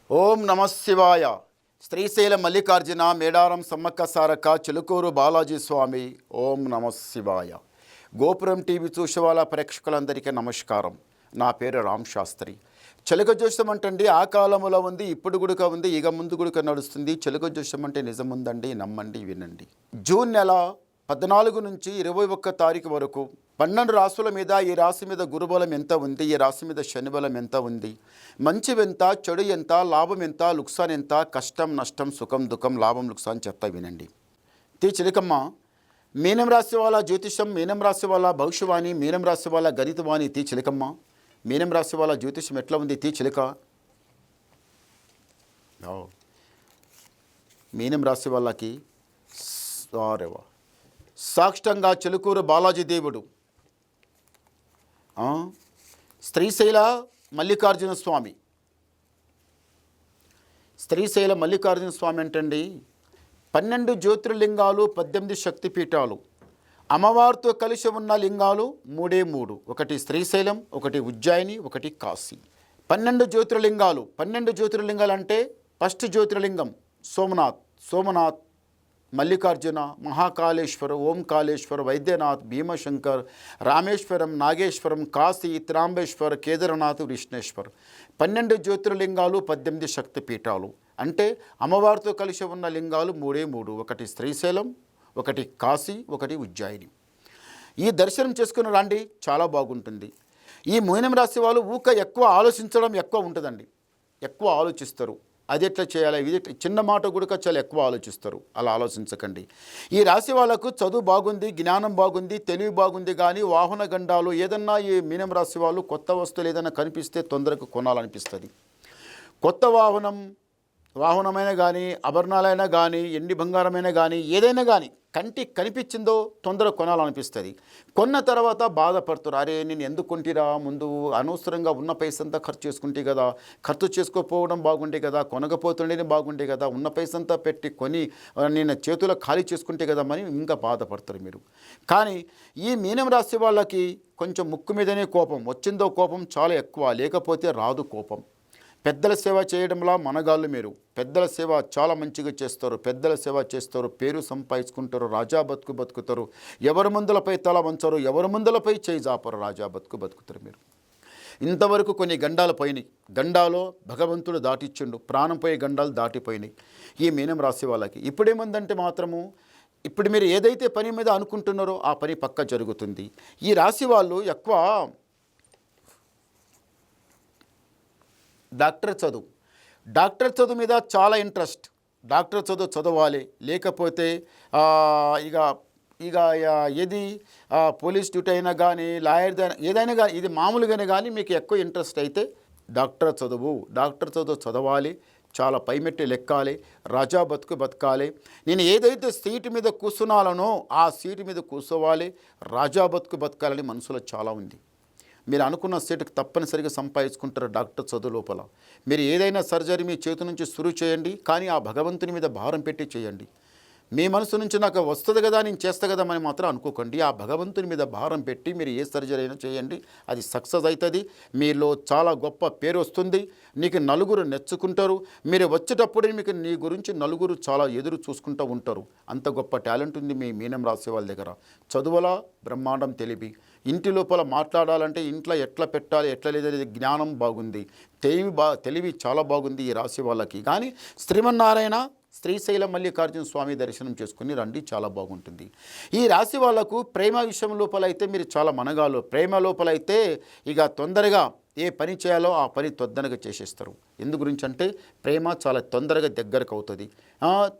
ఓం నమ శివాయ. శ్రీశైల మల్లికార్జున మేడారం సమ్మక్క సారక్క చిలుకూరు బాలాజీ స్వామి. ఓం నమ శివాయ. గోపురం టీవీ చూసే వాళ్ళ ప్రేక్షకులందరికీ నమస్కారం. నా పేరు రామ్ శాస్త్రి. చిలుక జోస్యం అంటండి ఆ కాలంలో ఉంది, ఇప్పుడు గుడుక ఉంది, ఇక ముందు గుడుక నడుస్తుంది. చిలుక జోస్యం అంటే నిజముందండి, నమ్మండి, వినండి. జూన్ నెల 14 నుంచి 21 తారీఖు వరకు 12 రాశుల మీద ఈ రాశి మీద గురుబలం ఎంత ఉంది, ఈ రాశి మీద శనిబలం ఎంత ఉంది, మంచి ఎంత, చెడు ఎంత, లాభం ఎంత, లుక్సాన్ ఎంత, కష్టం నష్టం, సుఖం దుఃఖం, లాభం లుక్సాన్ చెప్తా వినండి. చిలకమ్మ, మీనం రాశి వాళ్ళ జ్యోతిషం, మీనం రాశి వాళ్ళ భవిష్యవాణి, మీనం రాశి వాళ్ళ గణితవాణి. చిలకమ్మ, మీనం రాశి వాళ్ళ జ్యోతిషం ఎట్లా ఉంది? చిలక. మీనం రాశి వాళ్ళకి సారేవా సాక్షంగా చిలుకూరు బాలాజీ దేవుడు, శ్రీశైల మల్లికార్జున స్వామి. శ్రీశైల మల్లికార్జున స్వామి అంటండి 12 జ్యోతిర్లింగాలు, 18 శక్తిపీఠాలు, అమ్మవారితో కలిసి ఉన్న లింగాలు 3 ఒకటి శ్రీశైలం, ఒకటి ఉజ్జయిని, ఒకటి కాశీ. 12 జ్యోతిర్లింగాలు. 12 జ్యోతిర్లింగాలు అంటే ఫస్ట్ జ్యోతిర్లింగం సోమనాథ్, మల్లికార్జున, మహాకాళేశ్వర, ఓంకాళేశ్వర, వైద్యనాథ్, భీమశంకర్, రామేశ్వరం, నాగేశ్వరం, కాశీ, త్రాంబేశ్వర్, కేదార్నాథ్, విష్ణేశ్వర్. 12 జ్యోతిర్లింగాలు, 18 శక్తిపీఠాలు. అంటే అమ్మవారితో కలిసి ఉన్న లింగాలు 3 ఒకటి శ్రీశైలం, ఒకటి కాశీ, ఒకటి ఉజ్జయిని. ఈ దర్శనం చేసుకుని రండి, చాలా బాగుంటుంది. ఈ మీనం రాశి వాళ్ళు ఎక్కువ ఆలోచించడం ఎక్కువ ఉంటుందండి, ఎక్కువ ఆలోచిస్తారు. అది ఎట్లా చేయాలి, ఇది చిన్న మాట కూడా చాలా ఎక్కువ ఆలోచిస్తారు. అలా ఆలోచించకండి. ఈ రాశి వాళ్ళకు చదువు బాగుంది, జ్ఞానం బాగుంది, తెలివి బాగుంది, కానీ వాహన గండాలు ఏదన్నా ఈ మీనం రాశి వాళ్ళు కొత్త వస్తువులు ఏదైనా కనిపిస్తే తొందరగా కొనాలనిపిస్తుంది. కొత్త వాహనమైనా కానీ, ఆభరణాలైనా కానీ, ఎండి బంగారమైనా కానీ, ఏదైనా కానీ కంటికి కనిపించిందో తొందరగా కొనాలనిపిస్తుంది. కొన్న తర్వాత బాధపడుతారు, అరే నేను ఎందుకు కొంటిరా, ముందు అనవసరంగా ఉన్న పైసంతా ఖర్చు చేసుకుంటే కదా, ఖర్చు చేసుకోకపోవడం బాగుండే కదా, కొనకపోతుండేనే బాగుండే కదా, ఉన్న పైసంతా పెట్టి కొని నేను చేతుల్లో ఖాళీ చేసుకుంటే కదా అని ఇంకా బాధపడతారు మీరు. కానీ ఈ మీనం రాశి వాళ్ళకి కొంచెం ముక్కు మీదనే కోపం, వచ్చిందో కోపం చాలా ఎక్కువ, లేకపోతే రాదు కోపం. పెద్దల సేవ చేయడంలా మనగాళ్ళు మీరు. పెద్దల సేవ చాలా మంచిగా చేస్తారు, పెద్దల సేవ చేస్తారు, పేరు సంపాదించుకుంటారు, రాజా బతుకుతారు. ఎవరి ముందులపై తల వంచరు, ఎవరి ముందులపై చేయి జాపరు, రాజా బతుకుతారు మీరు. ఇంతవరకు కొన్ని గండాలు పోయినాయి, గండాలో భగవంతుడు దాటిచ్చిండు, ప్రాణం పోయే గండాలు దాటిపోయినాయి ఈ మీనం రాశి వాళ్ళకి. ఇప్పుడేముందంటే మాత్రము, ఇప్పుడు మీరు ఏదైతే పని మీద అనుకుంటున్నారో ఆ పని పక్క జరుగుతుంది. ఈ రాశి వాళ్ళు ఎక్కువ డాక్టర్ చదువు మీద చాలా ఇంట్రెస్ట్. డాక్టర్ చదవాలి, లేకపోతే ఇక ఏది పోలీస్ డ్యూటీ అయినా కానీ, లాయర్ ఏదైనా కానీ, ఇది మామూలుగానే కానీ మీకు ఎక్కువ ఇంట్రెస్ట్ అయితే డాక్టర్ చదువు చదవాలి, చాలా పైమెట్టి లెక్కాలి, రాజా బతకాలి. నేను ఏదైతే సీటు మీద కూర్చున్నానో ఆ సీటు మీద కూర్చోవాలి, రాజా బతకాలని మనసులో చాలా ఉంది. మీరు అనుకున్న సీటుకు తప్పనిసరిగా సంపాదించుకుంటారు డాక్టర్ చదువు లోపల. మీరు ఏదైనా సర్జరీ మీ చేతి నుంచి సురు చేయండి, కానీ ఆ భగవంతుని మీద భారం పెట్టి చేయండి. మీ మనసు నుంచి నాకు వస్తుంది కదా, నేను చేస్తా కదా అని మాత్రం అనుకోకండి. ఆ భగవంతుని మీద భారం పెట్టి మీరు ఏ సర్జరీ అయినా చేయండి, అది సక్సెస్ అవుతుంది. మీలో చాలా గొప్ప పేరు వస్తుంది, నీకు నలుగురు నెచ్చుకుంటారు. మీరు వచ్చేటప్పుడు మీకు నీ గురించి నలుగురు చాలా ఎదురు చూసుకుంటూ ఉంటారు. అంత గొప్ప టాలెంట్ ఉంది మీ మీనం రాసే వాళ్ళ దగ్గర. చదువుల బ్రహ్మాండం తెలివి, ఇంటి లోపల మాట్లాడాలంటే ఇంట్లో ఎట్లా పెట్టాలి, ఎట్లా లేదనేది జ్ఞానం బాగుంది, తెలివి చాలా బాగుంది ఈ రాశి వాళ్ళకి. కానీ శ్రీమన్నారాయణ శ్రీశైల మల్లికార్జున స్వామి దర్శనం చేసుకుని రండి, చాలా బాగుంటుంది. ఈ రాశి వాళ్లకు ప్రేమ విషయం లోపలైతే మీరు చాలా మనగాలు. ప్రేమ లోపలైతే ఇక తొందరగా ఏ పని చేయాలో ఆ పని తొందరగా చేసేస్తారు. ఎందు గురించి అంటే ప్రేమ చాలా తొందరగా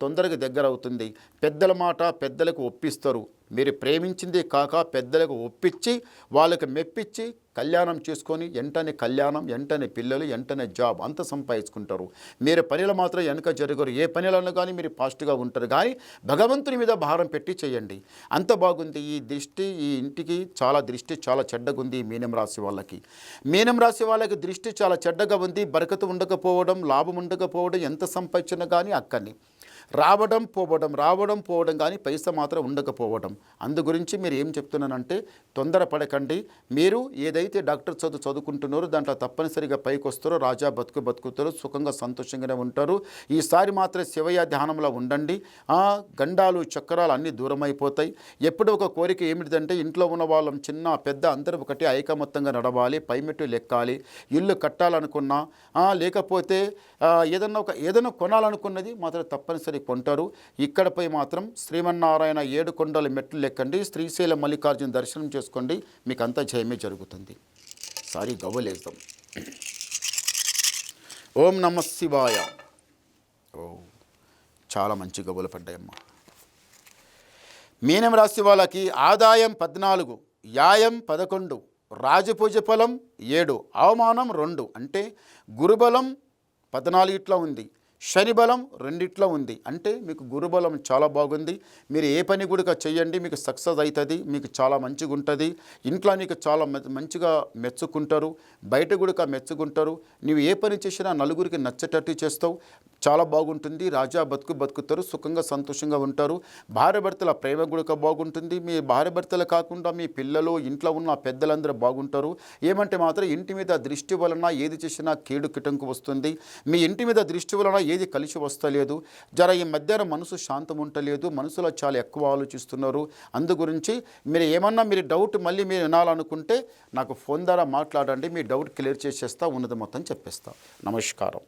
తొందరగా దగ్గర అవుతుంది. పెద్దల మాట పెద్దలకు ఒప్పిస్తారు. మీరు ప్రేమించింది కాక పెద్దలకు ఒప్పించి వాళ్ళకి మెప్పించి కళ్యాణం చేసుకొని వెంటనే పిల్లలు, వెంటనే జాబ్ అంత సంపాదించుకుంటారు. మీరు పనిలో మాత్రం వెనక జరగరు. ఏ పనిలో కానీ మీరు ఫాస్ట్గా ఉంటారు. కానీ భగవంతుని మీద భారం పెట్టి చేయండి, అంత బాగుంది. ఈ ఇంటికి దృష్టి చాలా చెడ్డగా ఉంది మీనం రాశి వాళ్ళకి. మీనం రాశి వాళ్ళకి దృష్టి చాలా చెడ్డగా ఉంది. బరకతు ఉండకపోవడం, లాభం ఉండకపోవడం, ఎంత సంపాదించినా కానీ అక్కడిని రావడం పోవడం కానీ పైసా మాత్రం ఉండకపోవడం. అందు గురించి మీరు ఏం చెప్తున్నానంటే తొందరపడకండి. మీరు ఏదైతే డాక్టర్ చదువుకుంటున్నారో దాంట్లో తప్పనిసరిగా పైకి వస్తారో, రాజా బతుకుతారో, సుఖంగా సంతోషంగానే ఉంటారు. ఈసారి మాత్రం శివయ్య ధ్యానంలో ఉండండి. గండాలు చక్రాలు అన్నీ దూరం అయిపోతాయి. ఎప్పుడో ఒక కోరిక ఏమిటిదంటే ఇంట్లో ఉన్న వాళ్ళం చిన్న పెద్ద అందరూ ఒకటి ఐకమత్యంగా నడవాలి, పైమెట్టు లెక్కాలి, ఇల్లు కట్టాలనుకున్నా లేకపోతే ఏదైనా కొనాలనుకున్నది మాత్రం తప్పనిసరి కొంటారు. ఇక్కడపై మాత్రం శ్రీమన్నారాయణ 7 కొండల మెట్లు లెక్కండి, శ్రీశైలం మల్లికార్జున దర్శనం చేసుకోండి, మీకు అంతా జయమే జరుగుతుంది. సారీ గవ్వలేద్దాం. ఓం నమ శివాయ. చాలా మంచి గవ్వలు పడ్డాయమ్మా. మీనం రాశి వాళ్ళకి ఆదాయం 14, యాయం 11, రాజపూజ ఫలం 7, అవమానం 2. అంటే గురుబలం 14 ఇట్లా ఉంది, శని బలం 2 ఉంది. అంటే మీకు గురుబలం చాలా బాగుంది. మీరు ఏ పని కూడా చేయండి మీకు సక్సెస్ అవుతుంది, మీకు చాలా మంచిగా ఉంటుంది. ఇంట్లో నీకు చాలా మంచిగా మెచ్చుకుంటారు, బయట కూడా మెచ్చుకుంటారు. నువ్వు ఏ పని చేసినా నలుగురికి నచ్చేటట్టు చేస్తావు, చాలా బాగుంటుంది. రాజా బతుకుతారు, సుఖంగా సంతోషంగా ఉంటారు. భార్య భర్తల ప్రేమ కూడా బాగుంటుంది. మీ భార్య భర్తలు కాకుండా మీ పిల్లలు, ఇంట్లో ఉన్న పెద్దలందరూ బాగుంటారు. ఏమంటే మాత్రం ఇంటి మీద దృష్టి వలన ఏది చేసినా కీడు కిటంకు వస్తుంది. మీ ఇంటి మీద దృష్టి వలన ఏది కలిసి వస్తలేదు. ఈ మధ్యాహ్నం మనసు శాంతం ఉండలేదు, మనసులో చాలా ఎక్కువ ఆలోచిస్తున్నారు. అందు గురించి మీరు డౌట్ మళ్ళీ మీరు వినాలనుకుంటే నాకు ఫోన్ ద్వారా మాట్లాడండి, మీ డౌట్ క్లియర్ చేసేస్తా, ఉన్నది మొత్తం చెప్పేస్తా. నమస్కారం.